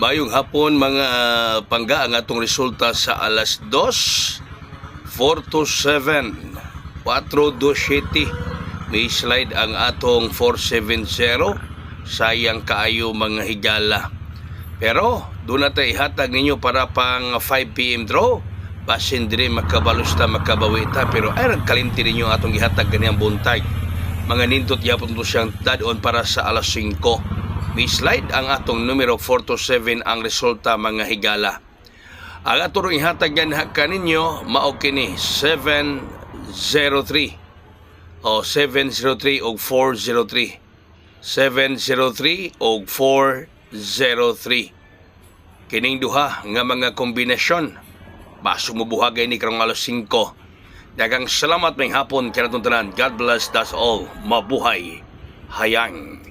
Bayong hapon mga pangga ang atong resulta sa alas 2, 4 to 7, 4-2-7. May slide ang atong 470. Sayang kaayo mga higala. Pero doon natin ihatag ninyo para pang 5 PM draw. Basin dire makabalusta makabawita. Pero ay nagkalinti ninyo atong ihatag ganyan buntag. Mga nindot yapon to siyang dadon para sa alas 5. May slide ang atong numero 4 to 7 ang resulta mga higala. Ang atong ihatag yan kaninyo mao kini 703 o 703 o 403. 703 o 403. Kining duha nga mga kombinasyon baso mubuhagay ni karong alas 5. Daghang salamat may hapon kanatong tanan. God bless, that's all. Mabuhay hayang.